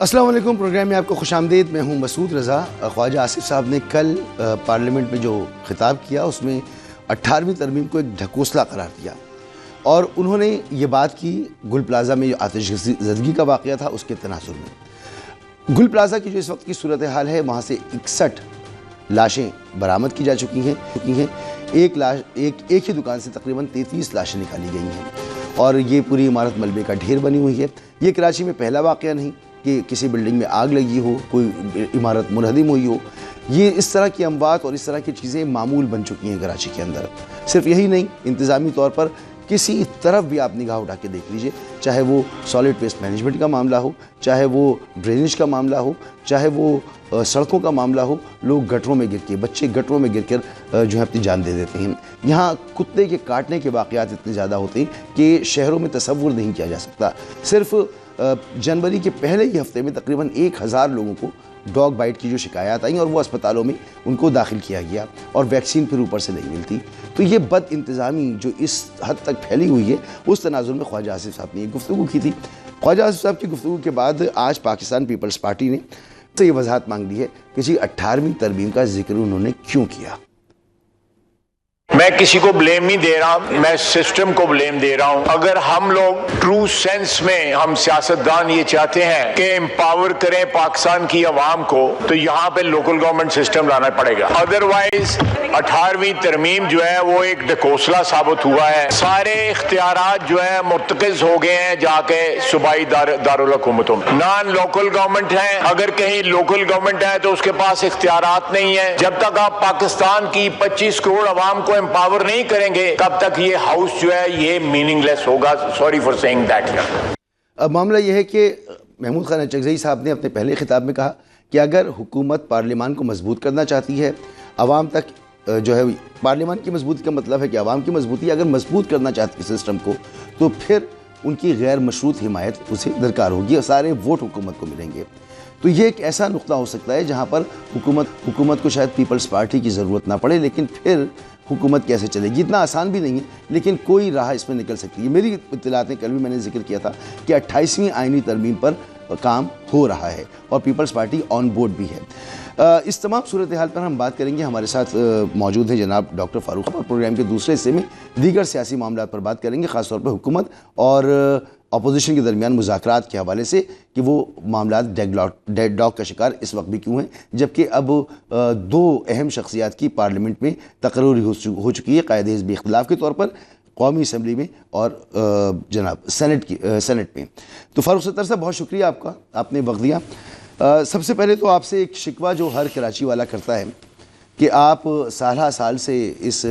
السلام علیکم، پروگرام میں آپ کو خوش آمدید۔ میں ہوں مسعود رضا۔ خواجہ آصف صاحب نے کل پارلیمنٹ میں جو خطاب کیا اس میں 18ویں ترمیم کو ایک ڈھکوسلا قرار دیا، اور انہوں نے یہ بات کی گل پلازہ میں جو آتش زدگی کا واقعہ تھا اس کے تناظر میں۔ گل پلازہ کی جو اس وقت کی صورتحال ہے، وہاں سے 61 لاشیں برآمد کی جا چکی ہیں۔ ایک ہی دکان سے تقریباً 33 لاشیں نکالی گئی ہیں، اور یہ پوری عمارت ملبے کا ڈھیر بنی ہوئی ہے۔ یہ کراچی میں پہلا واقعہ نہیں کہ کسی بلڈنگ میں آگ لگی ہو، کوئی عمارت منہدم ہوئی ہو۔ یہ اس طرح کی اموات اور اس طرح کی چیزیں معمول بن چکی ہیں کراچی کے اندر۔ صرف یہی نہیں، انتظامی طور پر کسی طرف بھی آپ نگاہ اٹھا کے دیکھ لیجئے، چاہے وہ سالڈ ویسٹ مینجمنٹ کا معاملہ ہو، چاہے وہ ڈرینیج کا معاملہ ہو، چاہے وہ سڑکوں کا معاملہ ہو، لوگ گٹروں میں گر کے، بچے گٹروں میں گر کر جو ہے اپنی جان دے دیتے ہیں۔ یہاں کتے کے کاٹنے کے واقعات اتنے زیادہ ہوتے ہیں کہ شہروں میں تصور نہیں کیا جا سکتا۔ صرف جنوری کے پہلے ہی ہفتے میں تقریباً 1000 لوگوں کو ڈاگ بائٹ کی جو شکایات آئیں، اور وہ اسپتالوں میں ان کو داخل کیا گیا، اور ویکسین پھر اوپر سے نہیں ملتی۔ تو یہ بد انتظامی جو اس حد تک پھیلی ہوئی ہے، اس تناظر میں خواجہ آصف صاحب نے یہ گفتگو کی تھی۔ خواجہ آصف صاحب کی گفتگو کے بعد آج پاکستان پیپلز پارٹی نے سے یہ وضاحت مانگ دی ہے کہ 18ویں ترمیم کا ذکر انہوں نے کیوں کیا۔ میں کسی کو بلیم نہیں دے رہا، میں سسٹم کو بلیم دے رہا ہوں۔ اگر ہم لوگ ٹرو سینس میں ہم سیاستدان یہ چاہتے ہیں کہ امپاور کریں پاکستان کی عوام کو، تو یہاں پہ لوکل گورنمنٹ سسٹم لانا پڑے گا۔ ادروائز 18ویں ترمیم جو ہے وہ ایک ڈھکوسلا ثابت ہوا ہے۔ سارے اختیارات جو ہے مرتکز ہو گئے ہیں جا کے صوبائی دارالحکومتوں میں۔ نان لوکل گورنمنٹ ہیں، اگر کہیں لوکل گورنمنٹ ہے تو اس کے پاس اختیارات نہیں ہیں۔ جب تک آپ پاکستان کی 25 کروڑ عوام کو امپاور نہیں کریں گے، تب تک یہ ہاؤس جو ہے یہ میننگ لیس ہوگا۔ Sorry for saying that. اب معاملہ یہ ہے کہ محمود خان اچکزئی صاحب نے اپنے پہلے خطاب میں کہا کہ اگر حکومت پارلیمان کو مضبوط کرنا چاہتی ہے، عوام تک جو ہے پارلیمان کی مضبوطی کا مطلب ہے کہ عوام کی مضبوطی، اگر مضبوط کرنا چاہتی ہے سسٹم کو، تو پھر ان کی غیر مشروط حمایت اسے درکار ہوگی اور سارے ووٹ حکومت کو ملیں گے۔ تو یہ ایک ایسا نقطہ ہو سکتا ہے جہاں پر حکومت کو شاید پیپلز پارٹی کی ضرورت نہ پڑے، لیکن پھر حکومت کیسے چلے گی؟ اتنا آسان بھی نہیں ہے، لیکن کوئی راہ اس میں نکل سکتی ہے۔ میری اطلاعات نے، کل بھی میں نے ذکر کیا تھا کہ 28ویں آئینی ترمیم پر کام ہو رہا ہے، اور پیپلز پارٹی آن بورڈ بھی ہے۔ اس تمام صورتحال پر ہم بات کریں گے۔ ہمارے ساتھ موجود ہیں جناب ڈاکٹر فاروق، اور پروگرام کے دوسرے حصے میں دیگر سیاسی معاملات پر بات کریں گے، خاص طور پر حکومت اور اپوزیشن کے درمیان مذاکرات کے حوالے سے کہ وہ معاملات ڈیڈ لاک کا شکار اس وقت بھی کیوں ہیں، جبکہ اب 2 اہم شخصیات کی پارلیمنٹ میں تقرری ہو چکی ہے، قائد حزب اختلاف کے طور پر قومی اسمبلی میں اور جناب سینٹ میں۔ تو فاروق ستار صاحب، بہت شکریہ آپ کا، آپ نے وقت دیا۔ سب سے پہلے تو آپ سے ایک شکوہ جو ہر کراچی والا کرتا ہے کہ آپ سالہ سال سے اس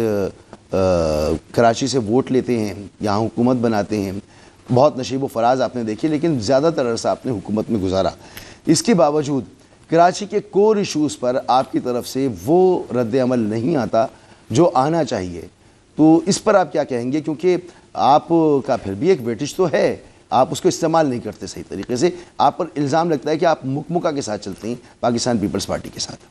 کراچی سے ووٹ لیتے ہیں، یہاں حکومت بناتے ہیں، بہت نشیب و فراز آپ نے دیکھی، لیکن زیادہ تر عرصہ آپ نے حکومت میں گزارا۔ اس کے باوجود کراچی کے کور ایشوز پر آپ کی طرف سے وہ رد عمل نہیں آتا جو آنا چاہیے، تو اس پر آپ کیا کہیں گے؟ کیونکہ آپ کا پھر بھی ایک ویٹیج تو ہے، آپ اس کو استعمال نہیں کرتے صحیح طریقے سے۔ آپ پر الزام لگتا ہے کہ آپ مکمکہ کے ساتھ چلتے ہیں پاکستان پیپلز پارٹی کے ساتھ۔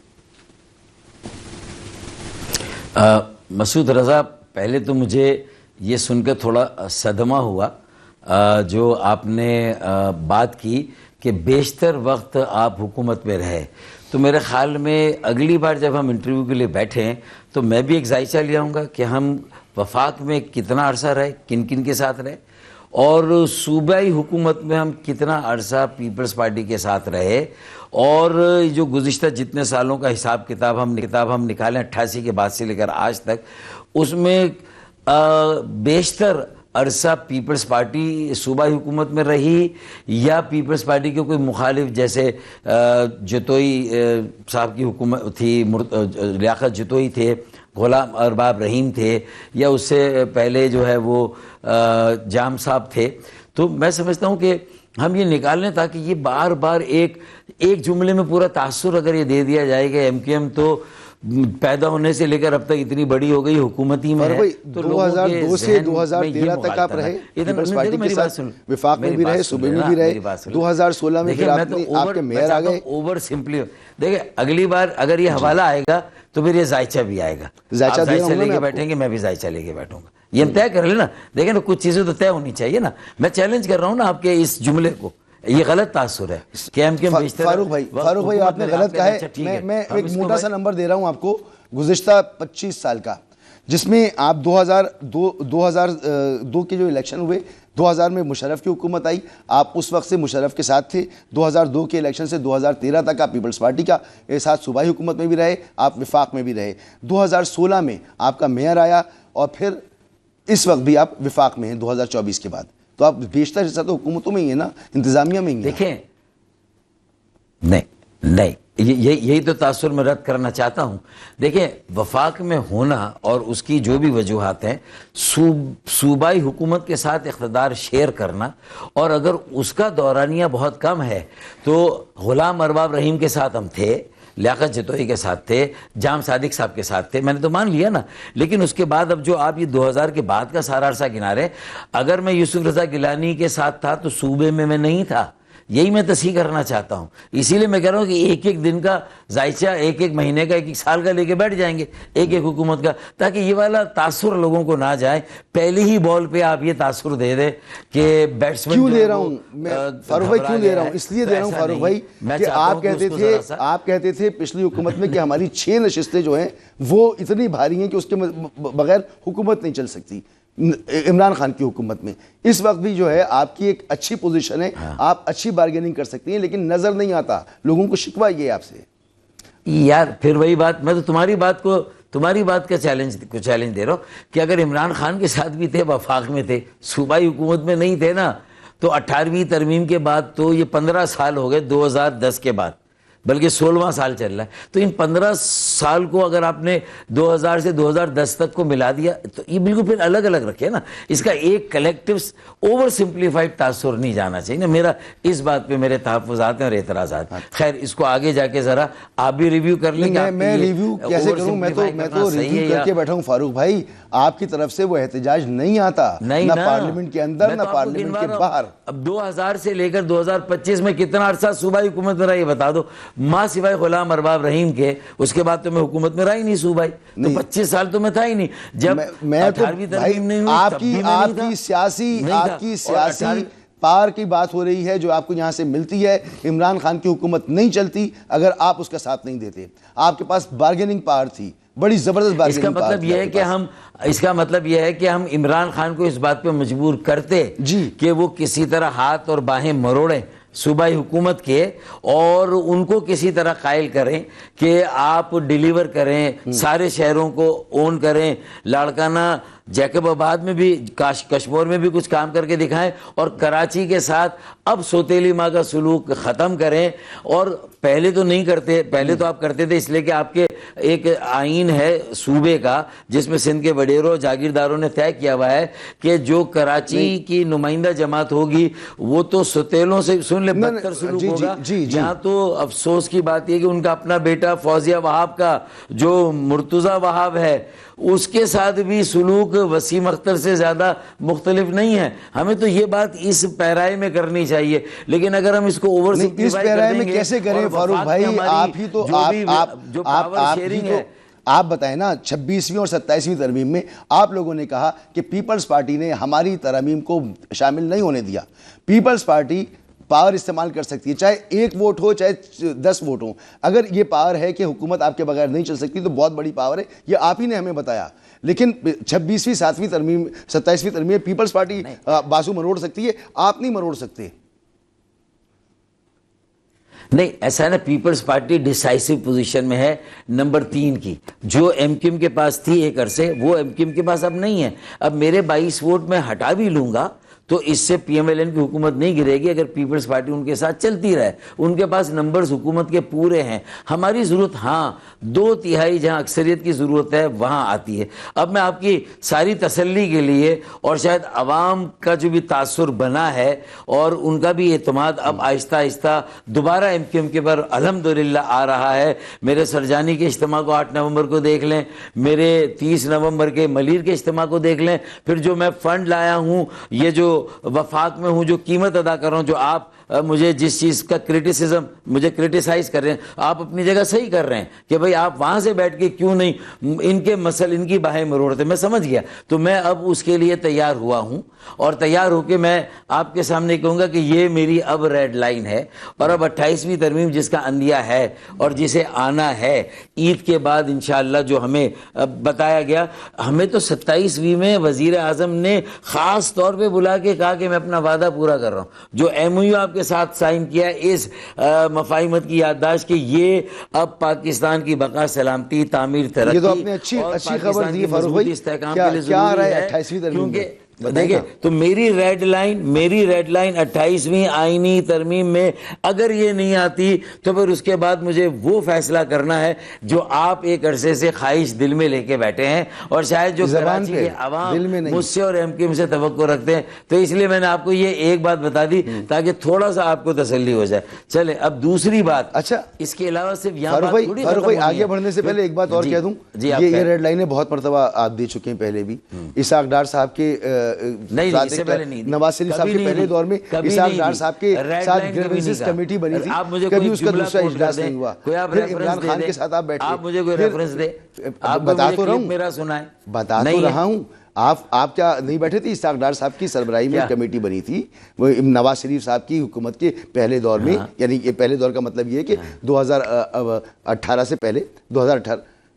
مسعود رضا، پہلے تو مجھے یہ سن کر تھوڑا صدمہ ہوا جو آپ نے بات کی کہ بیشتر وقت آپ حکومت میں رہے۔ تو میرے خیال میں اگلی بار جب ہم انٹرویو کے لیے بیٹھیں تو میں بھی ایک ذائچہ لے آؤں گا کہ ہم وفاق میں کتنا عرصہ رہے، کن کن کے ساتھ رہے، اور صوبائی حکومت میں ہم کتنا عرصہ پیپلز پارٹی کے ساتھ رہے، اور جو گزشتہ جتنے سالوں کا حساب کتاب ہم نکالیں 88 کے بعد سے لے کر آج تک، اس میں بیشتر عرصہ پیپلز پارٹی صوبائی حکومت میں رہی، یا پیپلز پارٹی کے کوئی مخالف جیسے جتوئی صاحب کی حکومت تھی، لیاقت جتوئی تھے، غلام ارباب رحیم تھے، یا اس سے پہلے جو ہے وہ جام صاحب تھے۔ تو میں سمجھتا ہوں کہ ہم یہ نکال لیں تاکہ یہ بار بار ایک جملے میں پورا تاثر اگر یہ دے دیا جائے کہ ایم کیو ایم تو پیدا ہونے سے لے کر اب تک اتنی بڑی ہو گئی حکومتی میں ہے، تو 2002 سے 2013 تک آپ رہے پیپلز پارٹی کے ساتھ، وفاق میں بھی رہے، صوبے میں بھی رہے، 2016 میں پھر آپ کے میئر آ گئے۔ اوور سمپلی دیکھیں، اگلی بار اگر یہ حوالہ آئے گا تو پھر یہ ذائچہ بھی آئے گا، ذائچہ لے کے بیٹھیں گے، میں بھی ذائچہ لے کے بیٹھوں گا، یہ ہم طے کر لیں نا۔ دیکھیں نا، کچھ چیزیں تو طے ہونی چاہیے نا۔ میں چیلنج کر رہا ہوں نا آپ کے اس جملے کو یہ غلط تاثر ہے کہ ایم کیو بیشتر فاروق بھائی آپ نے غلط کہا ہے. میں ایک موٹا سا نمبر دے رہا ہوں آپ کو گزشتہ 25 سال کا، جس میں آپ 2002 کے جو الیکشن ہوئے، 2000 میں مشرف کی حکومت آئی، آپ اس وقت سے مشرف کے ساتھ تھے. 2002 کے الیکشن سے 2013 تک آپ پیپلز پارٹی کا ساتھ صوبائی حکومت میں بھی رہے، آپ وفاق میں بھی رہے. 2016 میں آپ کا میئر آیا اور پھر اس وقت بھی آپ وفاق میں ہیں 2024 کے بعد. تو آپ بیشتر حصہ تو حکومتوں میں ہی ہیں نا، انتظامیہ میں ہی ہیں. دیکھیں نہیں یہی تو تاثر میں رد کرنا چاہتا ہوں. دیکھیں وفاق میں ہونا اور اس کی جو بھی وجوہات ہیں، صوبائی حکومت کے ساتھ اقتدار شیئر کرنا، اور اگر اس کا دورانیہ بہت کم ہے تو غلام ارباب رحیم کے ساتھ ہم تھے، لیاقت جتوئی کے ساتھ تھے، جام صادق صاحب کے ساتھ تھے، میں نے تو مان لیا نا. لیکن اس کے بعد اب جو آپ یہ 2000 کے بعد کا سارا عرصہ گنا رہے، اگر میں یوسف رضا گیلانی کے ساتھ تھا تو صوبے میں نہیں تھا. یہی میں تصحیح کرنا چاہتا ہوں. اسی لیے میں کہہ رہا ہوں کہ ایک ایک دن کا ذائچہ، ایک ایک مہینے کا، ایک ایک سال کا لے کے بیٹھ جائیں گے ایک ایک حکومت کا، تاکہ یہ والا تاثر لوگوں کو نہ جائے. پہلے ہی بال پہ آپ یہ تاثر دے دیں کہ بیٹسمین کیوں دے رہا ہوں میں فاروق بھائی، کیوں دے رہا ہوں؟ اس لیے دے رہا ہوں فاروق بھائی کہ آپ کہتے تھے پچھلی حکومت میں کہ ہماری 6 نشستیں جو ہیں وہ اتنی بھاری ہیں کہ اس کے بغیر حکومت نہیں چل سکتی. عمران خان کی حکومت میں اس وقت بھی جو ہے آپ کی ایک اچھی پوزیشن ہے، آپ اچھی بارگیننگ کر سکتی ہیں، لیکن نظر نہیں آتا. لوگوں کو شکوہ یہ آپ سے. یار پھر وہی بات، میں تو تمہاری بات کا چیلنج دے رہا ہوں کہ اگر عمران خان کے ساتھ بھی تھے، وفاق میں تھے، صوبائی حکومت میں نہیں تھے نا، تو 18ویں ترمیم کے بعد تو یہ 15 سال ہو گئے 2010 کے بعد، بلکہ 16واں سال چل رہا ہے. تو ان 15 سال کو اگر آپ نے 2000 سے 2010 تک کو ملا دیا تو یہ بالکل پھر الگ الگ رکھے نا. اس کا ایک کلیکٹیو اوور سمپلیفائڈ تاثر نہیں جانا چاہیے نا. میرا اس بات پہ میرے تحفظات ہیں اور اعتراضات. خیر اس کو آگے جا کے ذرا آپ بھی ریویو کر لیں گے. میں ریویو کیسے کروں؟ میں تو ریویو کر کے بیٹھا ہوں فاروق بھائی. آپ کی طرف سے وہ احتجاج نہیں آتا، نہ پارلیمنٹ کے اندر نہ پارلیمنٹ کے باہر. اب 2000 سے لے کر 2025 میں کتنا عرصہ صوبائی حکومت میں رہا یہ بتا دو. ماں سوائے غلام ارباب رحیم کے، اس کے بعد تو میں حکومت میں رہا ہی نہیں صوبائی. تو 25 سال تو میں تھا ہی نہیں. جب میں تو آپ کی سیاسی پار کی بات ہو رہی ہے جو آپ کو یہاں سے ملتی ہے. عمران خان کی حکومت نہیں چلتی اگر آپ اس کا ساتھ نہیں دیتے. آپ کے پاس بارگیننگ پاور تھی، بڑی زبردست بارگیننگ پاور. اس کا مطلب یہ ہے کہ ہم عمران خان کو اس بات پہ مجبور کرتے کہ وہ کسی طرح ہاتھ اور باہیں مروڑیں صوبائی حکومت کے، اور ان کو کسی طرح قائل کریں کہ آپ ڈیلیور کریں، سارے شہروں کو اون کریں، لاڑکانہ جیکب آباد میں بھی، کشمور میں بھی کچھ کام کر کے دکھائیں، اور کراچی کے ساتھ اب سوتیلی ماں کا سلوک ختم کریں. اور پہلے تو نہیں کرتے، پہلے تو آپ کرتے تھے اس لیے کہ آپ کے ایک آئین ہے صوبے کا جس میں سندھ کے وڈیروں جاگیرداروں نے طے کیا ہوا ہے کہ جو کراچی کی نمائندہ جماعت ہوگی وہ تو سوتیلوں سے سن لے بدتر سلوک ہوگا. یہاں تو افسوس کی بات یہ کہ ان کا اپنا بیٹا فوزیہ وہاب کا جو مرتضیٰ وہاب ہے اس کے ساتھ بھی سلوک وسیم اختر سے زیادہ مختلف نہیں ہے. ہمیں تو یہ بات اس پیرائے میں کرنی چاہیے، لیکن اگر ہم اس کو اوور سمپلیفائی کر دیں گے کیسے کریں فاروق بھائی؟ آپ ہی تو آپ بتائیں نا، 26ویں اور 27ویں ترمیم میں آپ لوگوں نے کہا کہ پیپلز پارٹی نے ہماری ترمیم کو شامل نہیں ہونے دیا. پیپلز پارٹی پاور استعمال کر سکتی ہے، چاہے 1 ووٹ ہو چاہے 10 ووٹ ہوں. اگر یہ پاور ہے کہ حکومت آپ کے بغیر نہیں چل سکتی تو بہت بڑی پاور ہے، یہ آپ ہی نے ہمیں بتایا. لیکن 26ویں 7ویں ترمیم 27ویں ترمیم میں پیپلز پارٹی بازو مروڑ سکتی ہے، آپ نہیں مروڑ سکتے. نہیں ایسا ہے نا، پیپلز پارٹی ڈیسائیسو پوزیشن میں ہے نمبر 3 کی، جو ایم کیو ایم کے پاس تھی ایک عرصے، وہ ایم کیو ایم کے پاس اب نہیں ہے. اب میرے 22 ووٹ میں ہٹا بھی لوں گا تو اس سے پی ایم ایل این کی حکومت نہیں گرے گی اگر پیپلز پارٹی ان کے ساتھ چلتی رہے. ان کے پاس نمبرز حکومت کے پورے ہیں. ہماری ضرورت 2/3 جہاں اکثریت کی ضرورت ہے وہاں آتی ہے. اب میں آپ کی ساری تسلی کے لیے، اور شاید عوام کا جو بھی تاثر بنا ہے اور ان کا بھی اعتماد اب آہستہ آہستہ دوبارہ ایم کیو ایم کے پر الحمدللہ آ رہا ہے. میرے سرجانی کے اجتماع کو 8 نومبر کو دیکھ لیں، میرے 30 نومبر کے ملیر کے اجتماع کو دیکھ لیں، پھر جو میں فنڈ لایا ہوں، یہ جو وفاق میں ہوں، جو قیمت ادا کر رہا ہوں، جو آپ مجھے جس چیز کا کرٹیسزم مجھے کرٹیسائز کر رہے ہیں، آپ اپنی جگہ صحیح کر رہے ہیں کہ بھائی آپ وہاں سے بیٹھ کے کیوں نہیں ان کے مسئلے ان کی باہیں مروڑتے، میں سمجھ گیا. تو میں اب اس کے لیے تیار ہوا ہوں، اور تیار ہو کے میں آپ کے سامنے کہوں گا کہ یہ میری اب ریڈ لائن ہے. اور اب 28ویں ترمیم جس کا اندیہ ہے اور جسے آنا ہے عید کے بعد انشاءاللہ، جو ہمیں بتایا گیا، ہمیں تو 27ویں میں وزیر اعظم نے خاص طور پہ بلا کے کہا کہ میں اپنا وعدہ پورا کر رہا ہوں. جو ایم او یو آپ کے ساتھ سائن کیا اس مفاہمت کی یادداشت کہ یہ اب پاکستان کی بقا، سلامتی، تعمیر، ترقی، یہ تو آپ نے اچھی خبر دی فاروق بھائی. استحکام کے لیے کیا آ رہا ضروری ہے ہے 28ویں ترمیم میں؟ دیکھیں تو میری ریڈ لائن 28ویں آئینی ترمیم میں اگر یہ نہیں آتی تو پھر اس کے بعد مجھے وہ فیصلہ کرنا ہے جو آپ ایک عرصے سے خواہش دل میں لے کے بیٹھے ہیں، اور شاید جو کراچی کے عوام مجھ سے اور ایم کیو ایم سے توقع رکھتے ہیں. تو اس لیے میں نے آپ کو یہ ایک بات بتا دی تاکہ تھوڑا سا آپ کو تسلی ہو جائے. چلے اب دوسری بات. اچھا، اس کے علاوہ صرف یہاں فاروق بھائی آگے بڑھنے سے پہلے ایک بات اور کہہ دوں. یہ ریڈ لائنیں بہت مرتبہ آپ دے چکے ہیں پہلے بھی. اسحاق ڈار صاحب کے نواز شریف صاحب کے پہلے دور میں اسحاق ڈار صاحب کے ساتھ گریونسز کمیٹی بنی تھی، کبھی اس کا دوسرا اجلاس نہیں ہوا. پھر عمران خان کے ساتھ آپ بیٹھے. آپ مجھے کوئی ریفرنس دے، بتا تو رہا ہوں، میرا سنائیں، بتا تو رہا ہوں. آپ کیا نہیں بیٹھے تھے؟ اسحاق ڈار صاحب کی سربراہی میں کمیٹی بنی تھی وہ نواز شریف صاحب کی حکومت کے پہلے دور میں. یعنی یہ پہلے دور کا مطلب یہ ہے کہ 2018 سے پہلے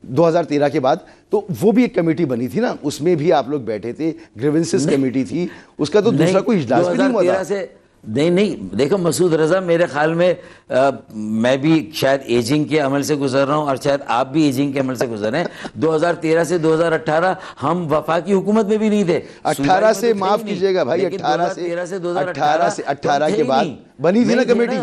2013 کے بعد. تو وہ بھی ایک کمیٹی بنی تھی نا، اس میں بھی آپ لوگ بیٹھے تھے. گریونسز کمیٹی تھی، اس کا تو دوسرا کوئی اجلاس بھی نہیں ہوا تھا. نہیں دیکھو مسعود رضا، میرے خیال میں میں بھی شاید ایجنگ کے عمل سے گزر رہا ہوں اور شاید آپ بھی ایجنگ کے عمل سے گزر رہے ہیں. 2013 سے 2018 ہم وفاقی حکومت میں بھی نہیں تھے. 18 سے معاف کیجئے گا بھائی، 18 کے بعد بنی تھی نا کمیٹی.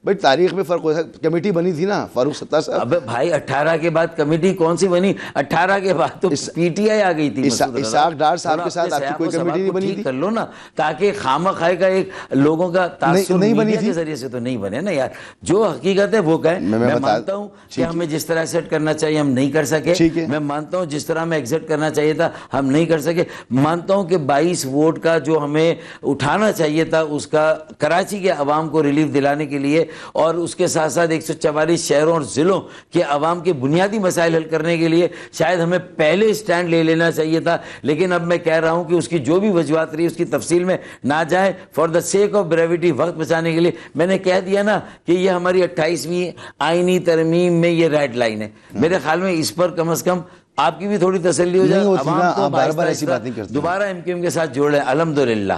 بھائی تاریخ میں فرق ہوتا ہے، کمیٹی بنی تھی نا فاروق ستار صاحب. ابے بھائی 18 کے بعد کمیٹی کون سی بنی؟ 18 کے بعد تو پی ٹی آئی آ گئی تھی. اسحاق ڈار صاحب کے ساتھ آپ کی کوئی کمیٹی نہیں بنی تھی؟ کر لو نا، تاکہ خامہ خواہ کا ایک لوگوں کا تاثر میڈیا کے ذریعے سے تو نہیں بنے نا یار. جو حقیقت ہے وہ کہیں. میں مانتا ہوں کہ ہمیں جس طرح ایکسیپٹ کرنا چاہیے ہم نہیں کر سکے. میں مانتا ہوں جس طرح ہمیں ایکسیپٹ کرنا چاہیے تھا ہم نہیں کر سکے. مانتا ہوں کہ 22 ووٹ کا جو ہمیں اٹھانا چاہیے تھا اس کا کراچی کے عوام کو ریلیف دلانے کے لیے، اور اس کے ساتھ ساتھ 144 شہروں اور ضلعوں کے عوام کے بنیادی مسائل حل کرنے کے لیے شاید ہمیں پہلے سٹینڈ لے لینا چاہیے تھا. لیکن اب میں کہہ رہا ہوں کہ اس کی جو بھی وجوہات رہی اس کی تفصیل میں نہ جائیں. For the sake of brevity, وقت بچانے کے لیے میں نے کہہ دیا نا کہ یہ ہماری 28ویں آئینی ترمیم میں یہ ریڈ لائن ہے. میرے خیال میں اس پر کم از کم آپ کی بھی تھوڑی تسلی ہو جائے. عوام کو بار ایسی بات نہیں کرتے، دوبارہ ایم کیو ایم کے ساتھ جوڑ لیں الحمدللہ.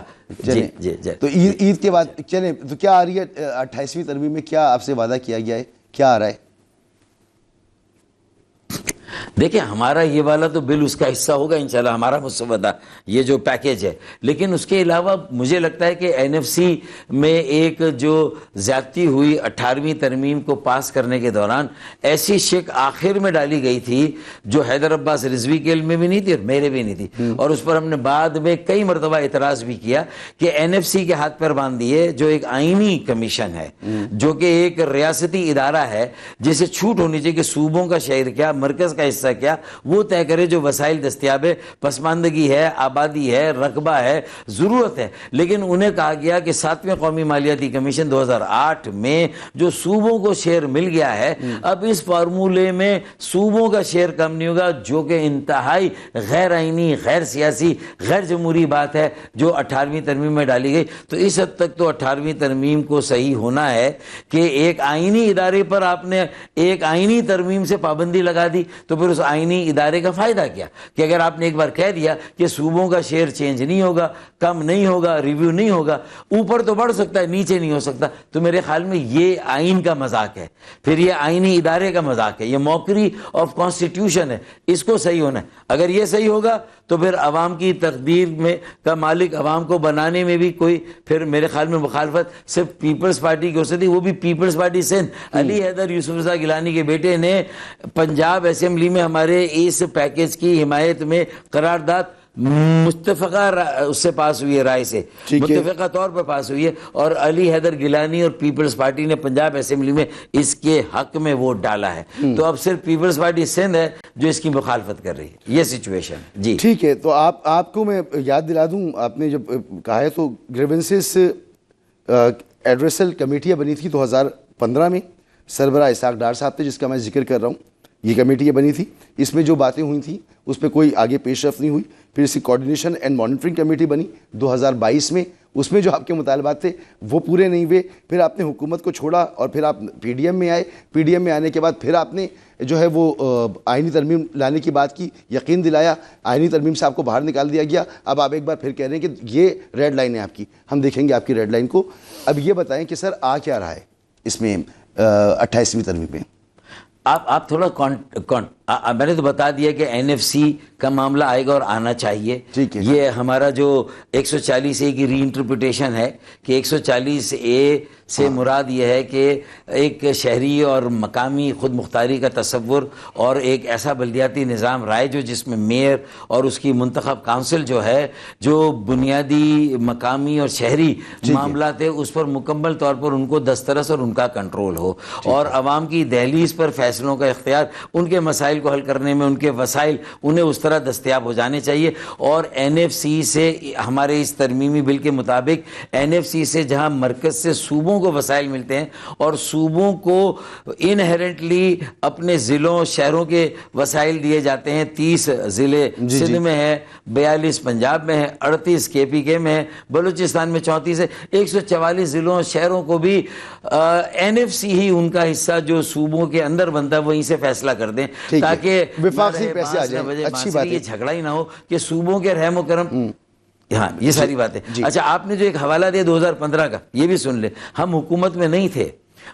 جی تو عید کے بعد چلیں، تو کیا آ رہی ہے 28ویں ترمیم میں؟ کیا آپ سے وعدہ کیا گیا ہے؟ کیا آ رہا ہے؟ دیکھیں ہمارا یہ والا تو بل اس کا حصہ ہوگا انشاءاللہ، ہمارا مسودہ یہ جو پیکیج ہے. لیکن اس کے علاوہ مجھے لگتا ہے کہ این ایف سی میں ایک جو زیادتی ہوئی 18ویں ترمیم کو پاس کرنے کے دوران، ایسی شک آخر میں ڈالی گئی تھی جو حیدر عباس رضوی کے علم میں بھی نہیں تھی اور میرے بھی نہیں تھی، اور اس پر ہم نے بعد میں کئی مرتبہ اعتراض بھی کیا کہ این ایف سی کے ہاتھ پر باندھ دیے، جو ایک آئینی کمیشن ہے، جو کہ ایک ریاستی ادارہ ہے جسے چھوٹ ہونی چاہیے کہ صوبوں کا شہر کیا، مرکز کا حصہ کیا، وہ طے کرے. جو وسائل دستیاب ہے، پسماندگی ہے، آبادی ہے، رقبہ ہے، ضرورت ہے. لیکن انہیں کہا گیا کہ 7ویں قومی مالیاتی کمیشن 2008 میں جو صوبوں کو شیئر مل گیا ہے، اب اس فارمولے میں صوبوں کا شیئر کم نہیں ہوگا، جو کہ انتہائی غیر آئینی، غیر سیاسی، غیر جمہوری بات ہے جو 18ویں ترمیم میں ڈالی گئی. تو اس حد تک تو 18ویں ترمیم کو صحیح ہونا ہے کہ ایک آئینی ادارے پر آپ نے ایک آئینی ترمیم سے پابندی لگا دی، تو پھر اس آئینی ادارے کا فائدہ کیا؟ کہ اگر آپ نے ایک بار کہہ دیا کہ صوبوں کا شیئر چینج نہیں ہوگا، کم نہیں ہوگا، ریویو نہیں ہوگا، اوپر تو بڑھ سکتا ہے نیچے نہیں ہو سکتا، تو میرے خیال میں یہ آئین کا مذاق ہے، پھر یہ آئینی ادارے کا مذاق ہے، یہ موکری آف کانسٹیٹیوشن ہے. اس کو صحیح ہونا ہے. اگر یہ صحیح ہوگا تو پھر عوام کی تقدیر میں کا مالک عوام کو بنانے میں بھی کوئی پھر میرے خیال میں مخالفت صرف پیپلز پارٹی کی ہو سکتی. وہ بھی پیپلز پارٹی سندھ علی حیدر یوسف رضا گیلانی کے بیٹے نے پنجاب اسمبلی میں ہمارے اس پیکیج کی حمایت میں قرارداد متفقہ اس سے پاس ہوئی ہے، رائے سے متفقہ طور پر پاس ہوئی ہے، اور علی حیدر گیلانی اور پیپلز پارٹی نے پنجاب اسمبلی میں اس کے حق میں ووٹ ڈالا ہے. تو اب صرف پیپلز پارٹی سندھ ہے جو اس کی مخالفت کر رہی ہے. یہ سچویشن جی ٹھیک ہے. تو آپ کو میں یاد دلا دوں، آپ نے جب کہا ہے تو گریونسز ایڈریسل کمیٹیاں بنی تھی 2015 میں، سربراہ اسحاق ڈار صاحب تھے جس کا میں ذکر کر رہا ہوں. یہ کمیٹیاں بنی تھی، اس میں جو باتیں ہوئی تھیں اس پہ کوئی آگے پیش رفت نہیں ہوئی. پھر اس کی کوارڈینیشن اینڈ مانیٹرنگ کمیٹی بنی 2022 میں، اس میں جو آپ کے مطالبات تھے وہ پورے نہیں ہوئے. پھر آپ نے حکومت کو چھوڑا اور پھر آپ پی ڈی ایم میں آئے. پی ڈی ایم میں آنے کے بعد پھر آپ نے جو ہے وہ آئینی ترمیم لانے کی بات کی، یقین دلایا، آئینی ترمیم سے آپ کو باہر نکال دیا گیا. اب آپ ایک بار پھر کہہ رہے ہیں کہ یہ ریڈ لائن ہے آپ کی. ہم دیکھیں گے آپ کی ریڈ لائن کو. اب یہ بتائیں کہ سر آ کیا رہا ہے اس میں 28ویں ترمیم میں؟ آپ تھوڑا میں نے تو بتا دیا کہ این ایف سی کا معاملہ آئے گا اور آنا چاہیے. یہ ہمارا جو 140A کی ری انٹرپریٹیشن ہے کہ 140A سے مراد یہ ہے کہ ایک شہری اور مقامی خود مختاری کا تصور اور ایک ایسا بلدیاتی نظام رائے جو جس میں میئر اور اس کی منتخب کونسل جو ہے جو بنیادی مقامی اور شہری معاملات ہے اس پر مکمل طور پر ان کو دسترس اور ان کا کنٹرول ہو، اور عوام کی دہلیز پر فیصلوں کا اختیار، ان کے مسائل کو حل کرنے میں ان کے وسائل انہیں اس طرح دستیاب ہو جانے چاہیے. اور این ایف سی سے ہمارے اس ترمیمی بل کے مطابق این ایف سی سے جہاں مرکز سے صوبوں کو وسائل ملتے ہیں اور صوبوں کو انہیرنٹلی اپنے ضلعوں شہروں کے وسائل دیے جاتے ہیں. 30 ضلع سندھ میں ہے، 42 پنجاب میں ہے، 38 کے پی کے میں ہے، بلوچستان میں 34 ہے. 144 ضلعوں شہروں کو بھی این ایف سی ہی ان کا حصہ جو صوبوں کے اندر بنتا ہے وہیں سے فیصلہ کر دیں تاکہ وفاقی پیسے آ جائیں. اچھی بات ہے، یہ جھگڑا ہی نہ ہو کہ صوبوں کے رحم و کرم. ہاں یہ ساری باتیں. اچھا آپ نے جو ایک حوالہ دیا 2015 کا یہ بھی سن لیں. ہم حکومت میں نہیں تھے،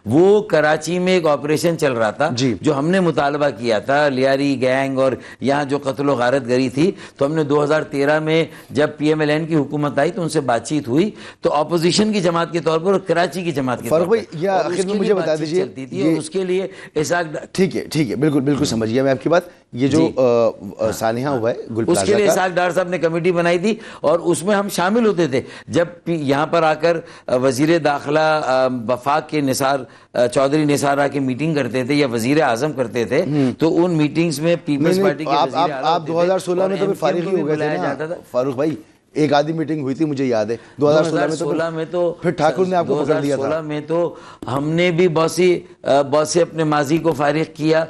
وہ کراچی میں ایک آپریشن چل رہا تھا جو ہم نے مطالبہ کیا تھا، لیاری گینگ اور یہاں جو قتل و غارت گری تھی. تو ہم نے 2013 میں جب پی ایم ایل این کی حکومت آئی تو ان سے بات چیت ہوئی تو اپوزیشن کی جماعت کے طور پر اور کراچی کی جماعت کے طور پر آخر میں مجھے بتا دیجیے چلتی تھی اور اس کے لیے ٹھیک ہے بالکل سمجھ گیا میں آپ کی بات. یہ جو سانحہ ہوا ہے گل پلازا کا، اس کے لیے اسحاق ڈار صاحب نے کمیٹی بنائی تھی اور اس میں ہم شامل ہوتے تھے. جب یہاں پر آ کر وزیر داخلہ وفاق کے نثار چودھری نثار آ کے میٹنگ کرتے تھے یا وزیر اعظم کرتے تھے تو ان میٹنگز میں پیپلز پارٹی کے وزیر اعلیٰ آپ 2016 میں تو فارغ ہی ہو گئے تھے نا فاروق بھائی. ایک آدھی میٹنگ ہوئی تھی مجھے یاد ہے 2016 میں تو پھر ٹھاکر نے آپ کو پکڑ لیا تھا. 2016 میں تو ہم نے بھی بہت سے اپنے ماضی کو فارغ کیا،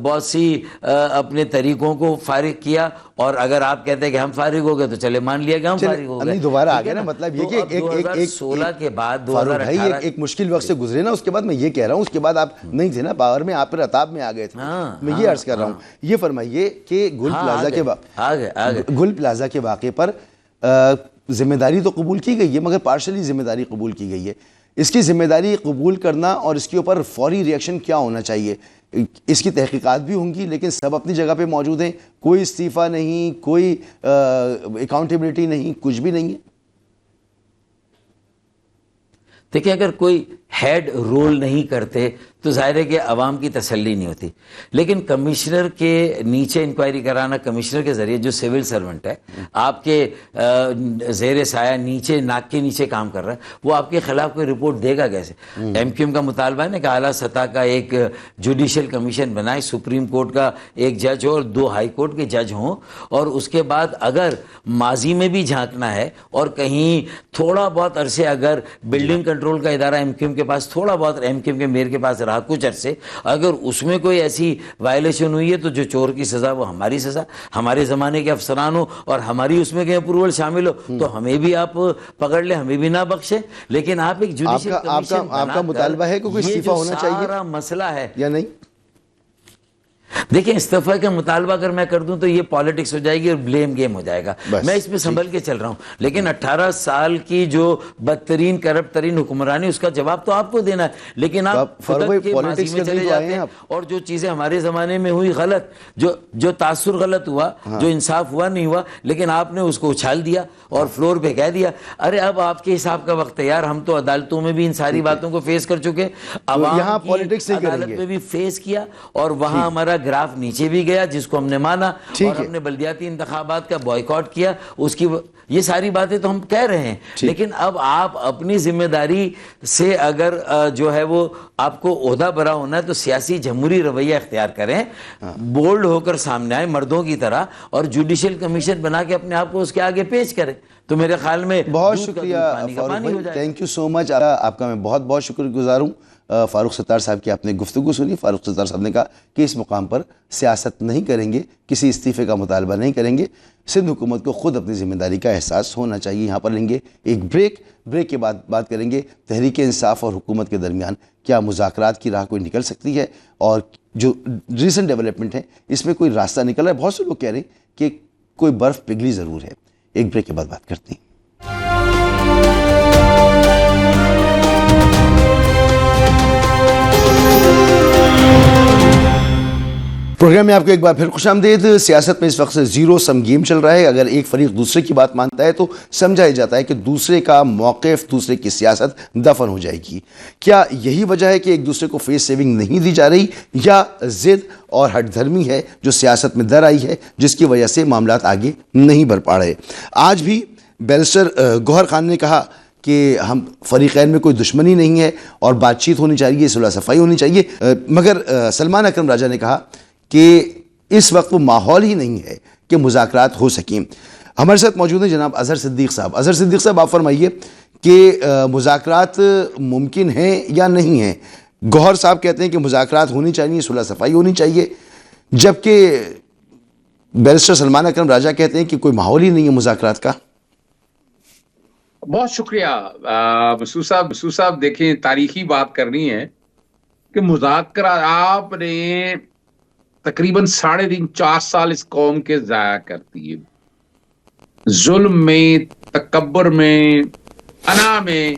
بہت سی اپنے طریقوں کو فارغ کیا. اور اگر آپ کہتے ہیں کہ ہم فارغ ہو گئے تو چلے مان لیا کہ ہم فارغ ہو گئے. دوبارہ آ گیا نا. مطلب یہ کہ 2016 کے بعد 2018 ایک مشکل وقت سے گزرے نا. اس کے بعد میں یہ کہہ رہا ہوں اس کے بعد آپ نہیں تھے نا پاور میں، آپ پھر عطاب میں آ گئے تھے. میں یہ عرض کر رہا ہوں. یہ فرمائیے کہ گل پلازا کے واقعے پر ذمہ داری تو قبول کی گئی ہے مگر پارشلی ذمہ داری قبول کی گئی ہے. اس کی ذمہ داری قبول کرنا اور اس کے اوپر فوری ری ایکشن کیا ہونا چاہیے؟ اس کی تحقیقات بھی ہوں گی لیکن سب اپنی جگہ پہ موجود ہیں. کوئی استعفیٰ نہیں، کوئی اکاؤنٹیبلٹی نہیں، کچھ بھی نہیں ہے. دیکھیں اگر کوئی ہیڈ رول نہیں کرتے تو ظاہر ہے کہ عوام کی تسلی نہیں ہوتی. لیکن کمشنر کے نیچے انکوائری کرانا، کمشنر کے ذریعے جو سول سرونٹ ہے آپ کے زیر سایہ نیچے ناک کے نیچے کام کر رہا ہے، وہ آپ کے خلاف کوئی رپورٹ دے گا کیسے؟ ایم کیو ایم کا مطالبہ ہے نا کہ اعلیٰ سطح کا ایک جوڈیشل کمیشن بنائے، سپریم کورٹ کا ایک جج ہو اور 2 ہائی کورٹ کے جج ہوں، اور اس کے بعد اگر ماضی میں بھی جھانکنا ہے اور کہیں تھوڑا بہت عرصے اگر بلڈنگ کنٹرول کا ادارہ ایم کیو ایم کے پاس تھوڑا بہت ایم کیو ایم کے میئر کے پاس رہا کچھ عرصے، اگر اس میں کوئی ایسی وائلیشن ہوئی ہے تو جو چور کی سزا وہ ہماری سزا، ہمارے زمانے کے افسران ہو اور ہماری اس میں کہیں اپروول شامل ہو تو ہمیں بھی آپ پکڑ لیں، ہمیں بھی نہ بخشیں. لیکن آپ ایک جوڈیشل کمیشن آپ کا مطالبہ ہے کہ کوئی استعفیٰ ہونا چاہیے، یہ جو سارا مسئلہ ہے یا نہیں؟ دیکھیں استعفیٰ کا مطالبہ اگر میں کر دوں تو یہ پالیٹکس ہو جائے گی اور بلیم گیم ہو جائے گا. میں اس میں سنبھل کے چل رہا ہوں. لیکن 18 سال کی جو بدترین کرپٹ ترین حکمرانی اس کا جواب تو آپ کو دینا ہے. لیکن آپ فتح کے ماضی میں چلے جاتے ہیں اور جو چیزیں ہمارے زمانے میں ہوئی غلط، جو تاثر غلط ہوا، جو انصاف ہوا نہیں ہوا، لیکن آپ نے اس کو اچھال دیا اور فلور پہ کہہ دیا. ارے اب آپ کے حساب کا وقت ہے یار. ہم تو عدالتوں میں بھی ان ساری باتوں کو فیس کر چکے، عوام کی عدالت میں بھی فیس کیا اور وہاں ہمارا گراف نیچے بھی گیا جس کو ہم نے مانا اور ہم نے بلدیاتی انتخابات کا بائیکاٹ کیا. اس کی یہ ساری باتیں تو ہم کہہ رہے ہیں. لیکن اب آپ اپنی ذمہ داری سے اگر جو ہے وہ آپ کو عہدہ برا ہونا ہے تو سیاسی جمہوری رویہ اختیار کریں، بولڈ ہو کر سامنے آئے مردوں کی طرح اور جوڈیشل کمیشن بنا کے اپنے آپ کو اس کے آگے پیش کریں. تو میرے خیال میں بہت دودھ کا شکریہ دودھ، پانی کا فاروق پانی ہو بھائی، جائے گا۔ تھینک یو سو مچ، آپ کا میں بہت بہت شکر گزار ہوں۔ فاروق ستار صاحب کی آپ نے گفتگو سنی۔ فاروق ستار صاحب نے کہا کہ اس مقام پر سیاست نہیں کریں گے، کسی استعفے کا مطالبہ نہیں کریں گے، سندھ حکومت کو خود اپنی ذمہ داری کا احساس ہونا چاہیے۔ یہاں پر لیں گے ایک بریک کے بعد بات کریں گے تحریک انصاف اور حکومت کے درمیان کیا مذاکرات کی راہ کوئی نکل سکتی ہے، اور جو ریسنٹ ڈیولپمنٹ ہے اس میں کوئی راستہ نکل رہا ہے۔ بہت سے لوگ کہہ رہے ہیں کہ کوئی برف پگھلی ضرور ہے۔ ایک بریک کے بعد بات کرتے ہیں۔ پروگرام میں آپ کو ایک بار پھر خوش آمدید۔ سیاست میں اس وقت سے زیرو سم گیم چل رہا ہے۔ اگر ایک فریق دوسرے کی بات مانتا ہے تو سمجھا جاتا ہے کہ دوسرے کا موقف، دوسرے کی سیاست دفن ہو جائے گی۔ کیا یہی وجہ ہے کہ ایک دوسرے کو فیس سیونگ نہیں دی جا رہی، یا ضد اور ہٹ دھرمی ہے جو سیاست میں در آئی ہے، جس کی وجہ سے معاملات آگے نہیں بڑھ پا رہے؟ آج بھی بیرسٹر گوہر خان نے کہا کہ ہم فریقین میں کوئی دشمنی نہیں ہے اور بات چیت ہونی چاہیے، صلح صفائی ہونی چاہیے، مگر سلمان اکرم راجہ نے کہا کہ اس وقت وہ ماحول ہی نہیں ہے کہ مذاکرات ہو سکیں۔ ہمارے ساتھ موجود ہیں جناب اظہر صدیق صاحب۔ اظہر صدیق صاحب، آپ فرمائیے کہ مذاکرات ممکن ہیں یا نہیں ہیں؟ گوہر صاحب کہتے ہیں کہ مذاکرات ہونی چاہیے، صلح صفائی ہونی چاہیے، جبکہ بیرسٹر سلمان اکرم راجہ کہتے ہیں کہ کوئی ماحول ہی نہیں ہے مذاکرات کا۔ بہت شکریہ مسعود صاحب، دیکھیں تاریخی بات کرنی ہے کہ مذاکرات آپ نے تقریباً 3.5-4 سال اس قوم کے ضائع کر دیے، ظلم میں، تکبر میں، انا میں،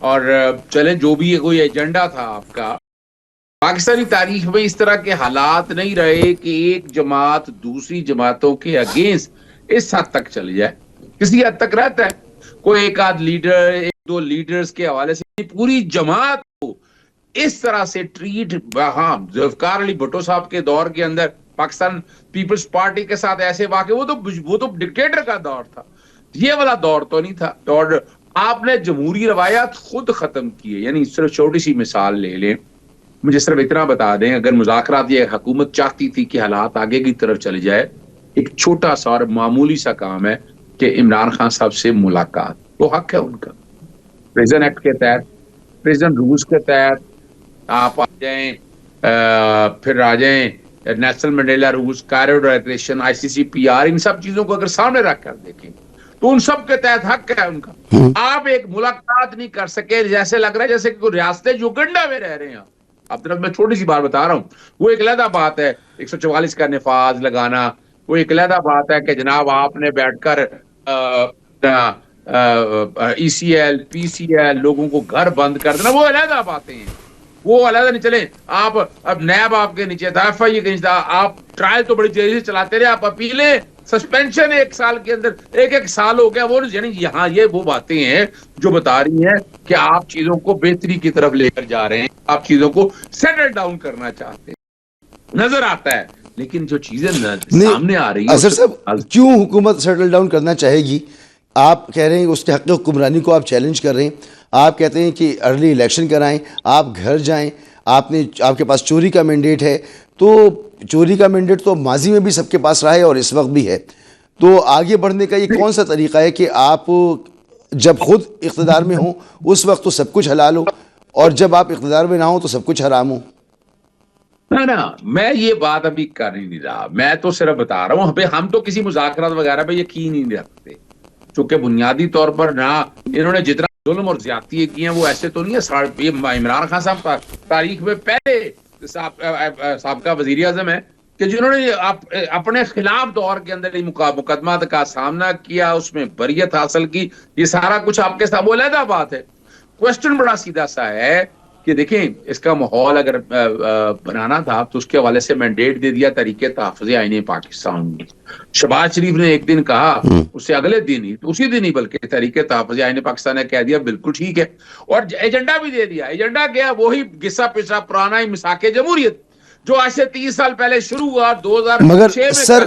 اور چلے جو بھی کوئی ایجنڈا تھا آپ کا۔ پاکستانی تاریخ میں اس طرح کے حالات نہیں رہے کہ ایک جماعت دوسری جماعتوں کے اگینسٹ اس حد تک چلی جائے۔ کسی حد تک رہتا ہے کوئی ایک آدھ لیڈر، ایک دو لیڈرز کے حوالے سے پوری جماعت کو اس طرح سے ٹریٹ۔ ہاں، ذوالفقار علی بھٹو صاحب کے دور کے اندر پاکستان پیپلز پارٹی کے ساتھ ایسے واقع، وہ تو ڈکٹیٹر کا دور تھا، یہ والا دور تو نہیں تھا۔ اور آپ نے جمہوری روایات خود ختم کیے۔ یعنی صرف چھوٹی سی مثال لے لیں، مجھے صرف اتنا بتا دیں، اگر مذاکرات یہ حکومت چاہتی تھی کہ حالات آگے کی طرف چلے جائے، ایک چھوٹا سا اور معمولی سا کام ہے کہ عمران خان صاحب سے ملاقات، وہ حق ہے ان کا، پریزن ایکٹ کے تحت، پریزن رولز کے تحت آپ آ جائیں، پھر آ جائیں Nelson Mandela rules, Cairo declaration, ICCPR، ان سب چیزوں کو اگر سامنے رکھ کر دیکھیں تو ان سب کے تحت حق ہے ان کا۔ آپ ایک ملاقات نہیں کر سکے، جیسے لگ رہا ہے جیسے کہ ریاستیں یوگنڈا میں رہ رہے ہیں۔ اب طرف میں چھوٹی سی بات بتا رہا ہوں، وہ ایک علیحدہ بات ہے 144 کا نفاذ لگانا، وہ ایک علیحدہ بات ہے کہ جناب آپ نے بیٹھ کر ECL PCL لوگوں کو گھر بند کر دینا، وہ علیحدہ باتیں ہیں، وہ علیحدہ نہیں۔ چلیں آپ اب نیب آپ کے نیچے تھا، FI کے نیچے تھا، آپ ٹرائل تو بڑی تیزی سے چلاتے رہے، آپ اپیلیں، سسپینشن 1 سال کے اندر 1 سال ہو گیا۔ وہ یعنی یہاں یہ وہ باتیں ہیں جو بتا رہی ہیں کہ آپ چیزوں کو بہتری کی طرف لے کر جا رہے ہیں، آپ چیزوں کو سیٹل ڈاؤن کرنا چاہتے ہیں، نظر آتا ہے۔ لیکن جو چیزیں سامنے آ رہی ہیں، اظہر صاحب کیوں حکومت سیٹل ڈاؤن کرنا چاہے گی؟ آپ کہہ رہے ہیں اس کے حق حکمرانی کو آپ چیلنج کر رہے ہیں، آپ کہتے ہیں کہ ارلی الیکشن کرائیں، آپ گھر جائیں، آپ کے پاس چوری کا مینڈیٹ ہے، تو چوری کا مینڈیٹ تو ماضی میں بھی سب کے پاس رہا ہے اور اس وقت بھی ہے، تو آگے بڑھنے کا یہ کون سا طریقہ ہے کہ آپ جب خود اقتدار میں ہوں اس وقت تو سب کچھ حلال ہو، اور جب آپ اقتدار میں نہ ہوں تو سب کچھ حرام ہو؟ نا، میں یہ بات ابھی کر ہی نہیں رہا، میں تو صرف بتا رہا ہوں ہم تو کسی مذاکرات وغیرہ پہ یقین ہی نہیں رکھتے، چونکہ بنیادی طور پر نہ انہوں نے جتنا ظلم اور زیادتی کی ہیں وہ ایسے تو نہیں ہے۔ عمران خان صاحب تاریخ میں پہلے سابقہ وزیر اعظم ہے کہ جنہوں نے اپنے خلاف دور کے اندر مقدمات کا سامنا کیا، اس میں بریت حاصل کی، یہ سارا کچھ آپ کے ساتھ وہ علیحدہ بات ہے۔ کوشچن بڑا سیدھا سا ہے کہ دیکھیں اس کا ماحول اگر بنانا تھا تو اس کے حوالے سے مینڈیٹ دے دیا طریقے تحفظ آئین پاکستان میں۔ شہباز شریف نے ایک دن کہا، اس سے اگلے دن ہی، اسی دن ہی بلکہ، طریقے تحفظ آئین پاکستان نے کہہ دیا بالکل ٹھیک ہے، اور ایجنڈا بھی دے دیا۔ ایجنڈا کیا؟ وہی گسا پسا پرانا ہی مساق جمہوریت جو آج سے 30 سال پہلے شروع ہوا، 2006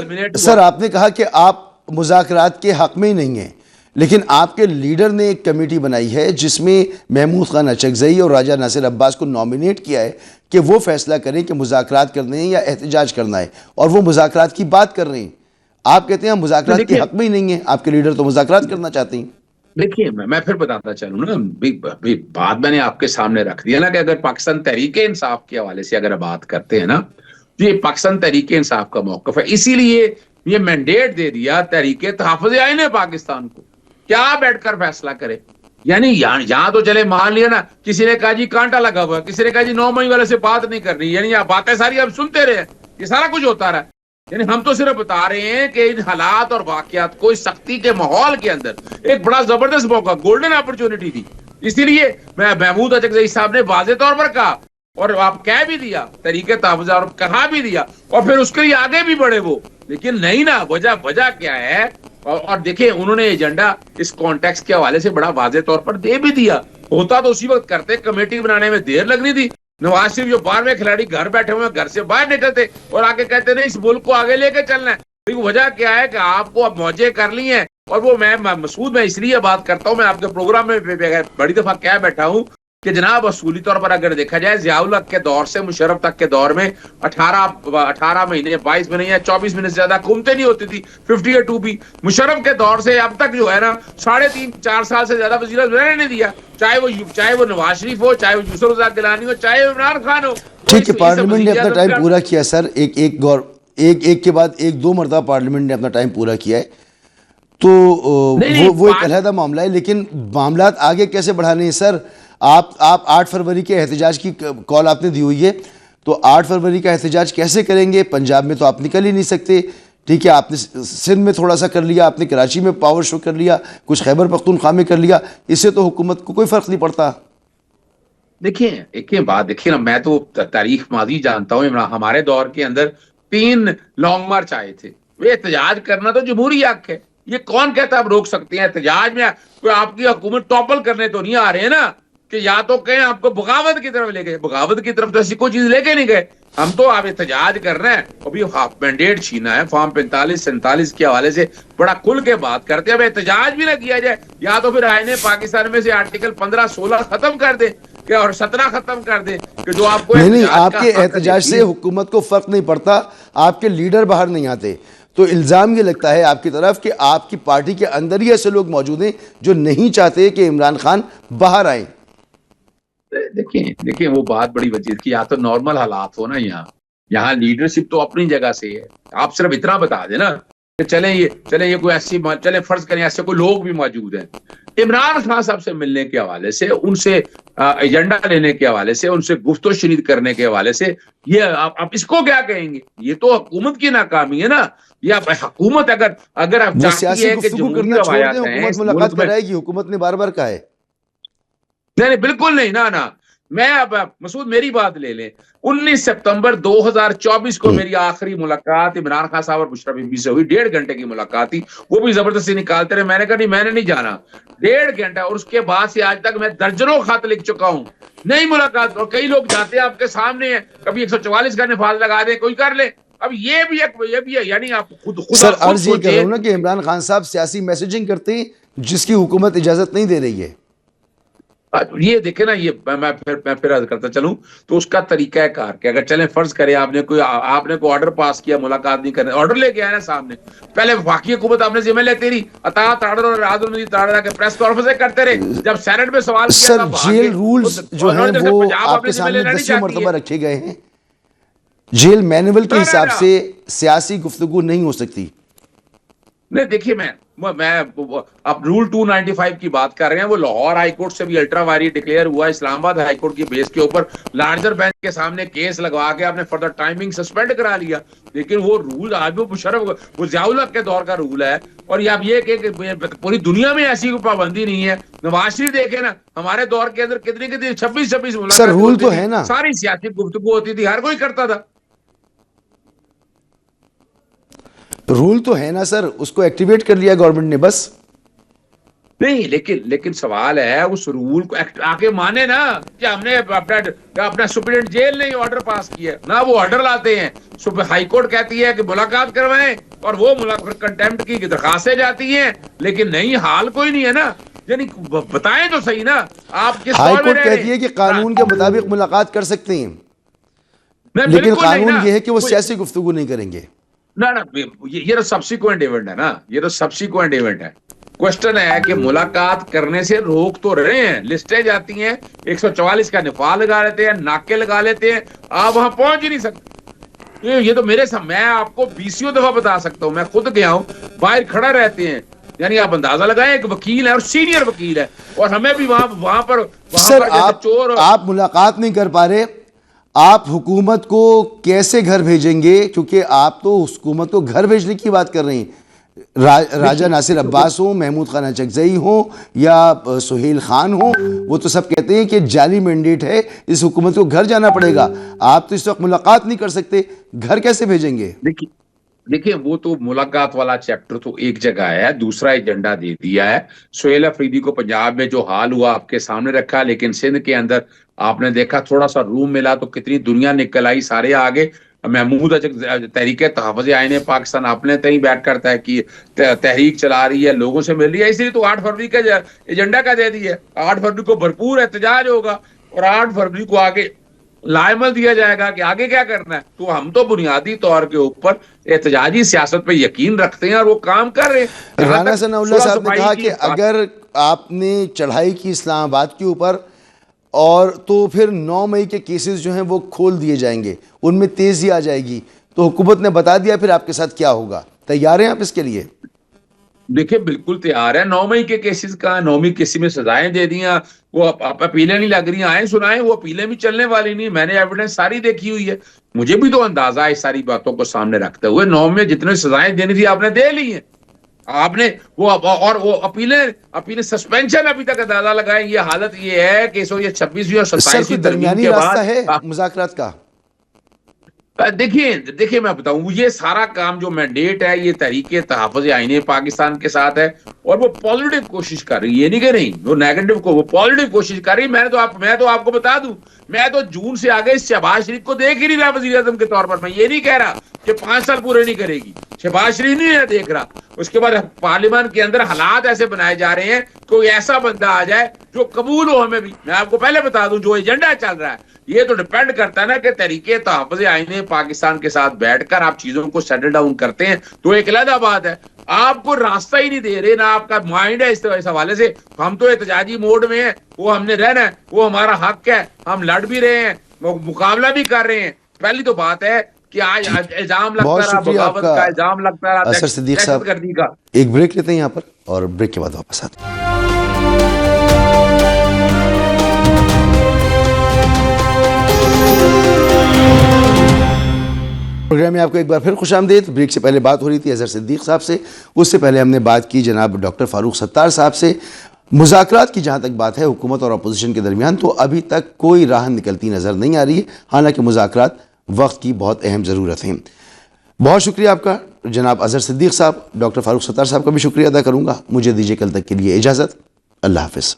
میں سر آپ نے کہا کہ آپ مذاکرات کے حق میں ہی نہیں ہیں، لیکن آپ کے لیڈر نے ایک کمیٹی بنائی ہے جس میں محمود خان اچکزئی اور راجہ ناصر عباس کو نامینیٹ کیا ہے کہ وہ فیصلہ کریں کہ مذاکرات کرنے ہیں یا احتجاج کرنا ہے، اور وہ مذاکرات کی بات کر رہے ہیں۔ آپ کہتے ہیں ہم مذاکرات کے حق میں ہی نہیں ہیں، آپ کے لیڈر تو مذاکرات کرنا چاہتے ہیں۔ دیکھیے میں پھر بتاتا چلوں نا، بات میں نے آپ کے سامنے رکھ دیا نا کہ اگر پاکستان تحریک انصاف کے حوالے سے اگر بات کرتے ہیں نا، تو یہ پاکستان تحریک انصاف کا موقف ہے، اسی لیے یہ مینڈیٹ دے دیا تحریک تحفظ آئین پاکستان کو کیا بیٹھ کر فیصلہ کرے۔ یعنی یہاں تو چلے مان لیا نا، کسی نے کہا جی کانٹا لگا ہوا ہے، کسی نے کہا جی 9 مئی والے سے بات نہیں کرنی، یعنی باتیں ساری ہم سنتے رہے، یہ سارا کچھ ہوتا رہا۔ یعنی ہم تو صرف بتا رہے ہیں کہ ان حالات اور واقعات کو اس سختی کے ماحول کے اندر ایک بڑا زبردست موقع، گولڈن اپرچونٹی تھی، اسی لیے میں محمود اچکزئی صاحب نے واضح طور پر کہا اور آپ کہہ بھی دیا تحریک تحفظ اور کہا بھی دیا، اور پھر اس کے لیے آگے بھی بڑھے وہ، لیکن نہیں نا، وجہ کیا ہے؟ اور دیکھیں انہوں نے ایجنڈا اس کانٹیکس کے حوالے سے بڑا واضح طور پر دے بھی دیا، ہوتا تو اسی وقت کرتے، کمیٹی بنانے میں دیر لگنی تھی۔ نواز شریف جو 12ویں کھلاڑی گھر بیٹھے ہوئے گھر سے باہر نکلتے اور آگے کہتے نہیں اس ملک کو آگے لے کے چلنا ہے۔ وجہ کیا ہے کہ آپ کو اب موجیں کر لی ہیں، اور وہ میں مسعود میں اس لیے بات کرتا ہوں، میں آپ کے پروگرام میں بڑی دفعہ کہہ بیٹھا ہوں کہ جناب اصولی طور پر اگر دیکھا جائے ضیاء الحق کے دور سے مشرف تک کے دور میں 18 مہینے 22 مہینے یا 24 مہینے سے زیادہ حکومتیں نہیں ہوتی تھی 52 بھی۔ مشرف کے دور سے اب تک جو ہے نا 3.5-4 سال سے زیادہ وزیر اعظم رہنے نہیں دیا، چاہے وہ نواز شریف ہو، چاہے وہ یوسف رضا گیلانی ہو، چاہے عمران خان ہو۔ ٹھیک ہے، پارلیمنٹ نے اپنا ٹائم پورا کیا سر، ایک کے بعد ایک 2 مرتبہ پارلیمنٹ نے اپنا ٹائم پورا کیا ہے، تو وہ ایک علیحدہ معاملہ ہے، لیکن معاملات آگے کیسے بڑھانے ہیں سر؟ آپ 8 فروری کے احتجاج کی کال آپ نے دی ہوئی ہے، تو 8 فروری کا احتجاج کیسے کریں گے؟ پنجاب میں تو آپ نکل ہی نہیں سکتے، ٹھیک ہے، آپ نے سندھ میں تھوڑا سا کر لیا، آپ نے کراچی میں پاور شو کر لیا، کچھ خیبر پختونخوا میں کر لیا، اس سے تو حکومت کو کوئی فرق نہیں پڑتا۔ دیکھیں ایک بات دیکھیں نا، میں تو تاریخ ماضی جانتا ہوں، ہمارے دور کے اندر 3 لانگ مارچ آئے تھے، وہ احتجاج کرنا تو جمہوری حق ہے، یہ کون کہتا ہے آپ روک سکتے ہیں احتجاج میں؟ کوئی آپ کی حکومت ٹاپل کرنے تو نہیں آ رہے ہیں نا کہ یا تو کہیں آپ کو بغاوت کی طرف لے گئے، بغاوت کی طرف تو ایسی کوئی چیز لے کے نہیں گئے، ہم تو آپ احتجاج کر رہے ہیں، ابھی مینڈیٹ چھینا ہے فارم 45-47 کے حوالے سے بڑا کھل کے بات کرتے ہیں، اب احتجاج بھی نہ کیا جائے، یا تو پھر آئین پاکستان میں سے آرٹیکل 15-16 ختم کر دے اور 17 ختم کر دے کہ جو آپ کو نہیں، آپ کے احتجاج سے حکومت کو فرق نہیں پڑتا، آپ کے لیڈر باہر نہیں آتے، تو الزام یہ لگتا ہے آپ کی طرف کہ آپ کی پارٹی کے اندر ہی ایسے لوگ موجود ہیں جو نہیں چاہتے کہ عمران خان باہر آئیں۔ دیکھیں وہ بات بڑی وجہ کی، یا تو نارمل حالات ہو نا، یہاں لیڈرشپ تو اپنی جگہ سے ہے، آپ صرف اتنا بتا دیں نا کہ چلیں یہ کوئی ایسی، چلیں فرض کریں ایسے کوئی لوگ بھی موجود ہیں عمران خان صاحب سے ملنے کے حوالے سے، ان سے ایجنڈا لینے کے حوالے سے، ان سے گفت و شنید کرنے کے حوالے سے، یہ آپ اس کو کیا کہیں گے؟ یہ تو حکومت کی ناکامی ہے نا، یا حکومت اگر آپ چاہتی ہے کہ جمہوری روایات ہیں، حکومت ملاقات کرائے گی، حکومت نے بار بار کہا ہے۔ نہیں بالکل نہیں، نا میں اب مسعود میری بات لے لیں، 19 ستمبر 2024 کو میری آخری ملاقات عمران خان صاحب اور بشرا بی بی سے ہوئی، 1.5 گھنٹے کی ملاقات تھی، وہ بھی زبردستی نکالتے رہے، میں نے کہا نہیں میں نے نہیں جانا، 1.5 گھنٹہ، اور اس کے بعد سے آج تک میں درجنوں خط لکھ چکا ہوں، نہیں ملاقات، اور کئی لوگ جاتے ہیں آپ کے سامنے ہیں، کبھی 144 کا نفاذ لگا دیں، کوئی کر لے، اب یہ بھی ہے، یعنی آپ خود سر عرض یہ کر رہا ہوں نا کہ عمران خان صاحب سیاسی میسیجنگ کرتے ہیں جس کی حکومت اجازت نہیں دے رہی ہے۔ یہ دیکھیں نا، یہ میں پھر عرض کرتا چلوں تو اس کا طریقہ کار کہ اگر چلیں فرض کریں آپ نے کوئی آرڈر پاس کیا ملاقات نہیں کرنے، آرڈر لے کے آئے نا سامنے، پہلے وفاقی حکومت آپ نے ذمہ لیتی رہی، اطاعت آرڈر اور راز المزید تاڑا کے پریس کانفرنس کرتے رہے، جب سینٹ میں سوال کیا سر جیل رولز جو ہیں وہ آپ کے سامنے 10 مرتبہ رکھے گئے ہیں، جیل مینول کے حساب سے سیاسی گفتگو نہیں ہو سکتی۔ نہیں دیکھیے میں اب رول 295 کی بات کر رہے ہیں، وہ لاہور ہائی کورٹ سے بھی الٹرا وائری ڈکلیئر ہوا، اسلام آباد ہائی کورٹ کی بیس کے اوپر لارجر بینچ کے سامنے کیس لگوا کے آپ نے فردر ٹائمنگ سسپینڈ کرا لیا، لیکن وہ رول آج بھی مشرف وہ ضیاء الحق کے دور کا رول ہے، اور یہ اب یہ کہ پوری دنیا میں ایسی کوئی پابندی نہیں ہے۔ نواز شریف دیکھیں نا، ہمارے دور کے اندر کتنی 26 سر رول تو ہے نا، ساری سیاسی گفتگو ہوتی تھی، ہر کوئی کرتا تھا، رول تو ہے نا سر، اس کو ایکٹیویٹ کر لیا گورنمنٹ نے بس۔ نہیں لیکن سوال ہے اس رول کو آکے مانے نا کہ ہم نے اپنا سپرنٹینڈنٹ جیل نے آرڈر پاس کیا نہ، وہ آرڈر لاتے ہیں، ہائی کورٹ کہتی ہے کہ ملاقات کروائیں اور وہ کنٹیمپٹ کی درخواستیں جاتی ہیں، لیکن نہیں حال کوئی نہیں ہے نا، یعنی بتائیں تو صحیح نا آپ کس ہائی کورٹ کہتی ہے کہ قانون کے مطابق ملاقات کر سکتے ہیں، لیکن قانون یہ ہے کہ وہ سیاسی گفتگو نہیں کریں گے۔ نہ یہ تو سبسیکوینٹ ایونٹ ہے نا, یہ تو سبسیکوینٹ ایونٹ ہے. کوشچن ہے کہ ملاقات کرنے سے روک تو رہے ہیں, لسٹیں جاتی ہیں, 144 کا نفاذ لگا لیتے ہیں, ناکے لگا لیتے ہیں, آپ وہاں پہنچ ہی نہیں سکتے. یہ تو میرے ساتھ, میں آپ کو 20 دفعہ بتا سکتا ہوں, میں خود گیا ہوں, باہر کھڑا رہتے ہیں. یعنی آپ اندازہ لگائیں, ایک وکیل ہے اور سینئر وکیل ہے, اور ہمیں بھی وہاں پر سر آپ ملاقات نہیں کر پا رہے, آپ حکومت کو کیسے گھر بھیجیں گے؟ کیونکہ آپ تو حکومت کو گھر بھیجنے کی بات کر رہے ہیں. راجہ ناصر عباس ہوں, محمود خان اچکزئی ہوں یا سہیل خان ہوں, وہ تو سب کہتے ہیں کہ جعلی مینڈیٹ ہے, اس حکومت کو گھر جانا پڑے گا. آپ تو اس وقت ملاقات نہیں کر سکتے, گھر کیسے بھیجیں گے؟ دیکھیں وہ تو ملاقات والا چیپٹر تو ایک جگہ ہے, دوسرا ایجنڈا دے دیا ہے. سہیل افریدی کو پنجاب میں جو حال ہوا آپ کے سامنے رکھا, لیکن سندھ کے اندر آپ نے دیکھا تھوڑا سا روم ملا تو کتنی دنیا نکل آئی, سارے آگے. محمود تحریک تحفظ آئین پاکستان اپنے تئیں بیٹھ کرتا ہے کہ تحریک چلا رہی ہے, لوگوں سے مل رہی ہے, اس لیے تو 8 فروری کا ایجنڈا کا دے دی ہے. 8 فروری کو بھرپور احتجاج ہوگا, اور 8 فروری کو آگے لائمل دیا جائے گا کہ آگے کیا کرنا ہے. تو ہم تو بنیادی طور کے اوپر احتجاجی سیاست پہ یقین رکھتے ہیں, اور وہ کام کر رہے ہیں. رانا ثناء اللہ صاحب نے کہا کہ اگر آپ نے چڑھائی کی اسلام آباد کے اوپر, اور تو پھر 9 مئی کے کیسز جو ہیں وہ کھول دیے جائیں گے, ان میں تیزی آ جائے گی. تو حکومت نے بتا دیا پھر آپ کے ساتھ کیا ہوگا, تیار ہیں آپ اس کے لیے؟ دیکھیں بالکل تیار ہے. 9 مئی کے کیسز کا, 9 مئی کیسی میں سزائیں دے دیا, وہ اپیلیں نہیں لگ رہی, آئیں سنائیں, وہ اپیلیں بھی چلنے والی نہیں. میں نے ایویڈنس ساری دیکھی ہوئی ہے, مجھے بھی تو اندازہ ہے اس ساری باتوں کو سامنے رکھتے ہوئے. 9 میں جتنے سزائیں دینی تھی آپ نے دے لی ہیں. آپ نے وہ اور وہ اپیلیں سسپینشن ابھی تک اندازہ لگائیں. یہ حالت یہ ہے کہ 26ویں اور 27ویں درمیانی راستہ ہے مذاکرات کا. دیکھیں میں بتاؤں, یہ سارا کام جو مینڈیٹ ہے یہ تحریک تحفظ آئین پاکستان کے ساتھ ہے, اور وہ پازیٹیو کوشش کر رہی ہے, یہ نہیں کہ نہیں وہ نیگیٹو کو, وہ پازیٹیو کوشش کر رہی ہے. میں تو آپ کو بتا دوں, میں تو جون سے آگے شہباز شریف کو دیکھ ہی نہیں رہا وزیر اعظم کے طور پر. میں یہ نہیں کہہ رہا کہ 5 سال پورے نہیں کرے گی, شہباز شریف نہیں ہے دیکھ رہا. اس کے بعد پارلیمان کے اندر حالات ایسے بنائے جا رہے ہیں, کوئی ایسا بندہ آ جائے جو قبول ہو ہمیں بھی. میں آپ کو پہلے بتا دوں جو ایجنڈا چل رہا ہے یہ تو ڈیپینڈ کرتا ہے نا کہ تحریک تحفظ آئین پاکستان کے ساتھ بیٹھ کر آپ چیزوں کو سیٹل ڈاؤن کرتے ہیں تو ایک علیحدہ بات ہے. آپ کو راستہ ہی نہیں دے رہے, نہ آپ کا مائنڈ ہے اس حوالے سے. ہم تو احتجاجی موڈ میں ہیں, وہ ہم نے رہنا ہے, وہ ہمارا حق ہے, ہم لڑ بھی رہے ہیں, مقابلہ بھی کر رہے ہیں. پہلی تو بات ہے کہ آج الزام لگتا رہا, بغاوت کا الزام لگتا رہا, اظہر صدیق صاحب ایک بریک لیتے ہیں یہاں پر, اور بریک کے بعد واپس آتے ہیں. پروگرام میں آپ کو ایک بار پھر خوش آمدید. بریک سے پہلے بات ہو رہی تھی اظہر صدیق صاحب سے, اس سے پہلے ہم نے بات کی جناب ڈاکٹر فاروق ستار صاحب سے. مذاکرات کی جہاں تک بات ہے حکومت اور اپوزیشن کے درمیان, تو ابھی تک کوئی راہ نکلتی نظر نہیں آ رہی ہے, حالانکہ مذاکرات وقت کی بہت اہم ضرورت ہیں. بہت شکریہ آپ کا جناب اظہر صدیق صاحب. ڈاکٹر فاروق ستار صاحب کا بھی شکریہ ادا کروں گا. مجھے دیجیے کل تک کے لیے اجازت. اللہ حافظ.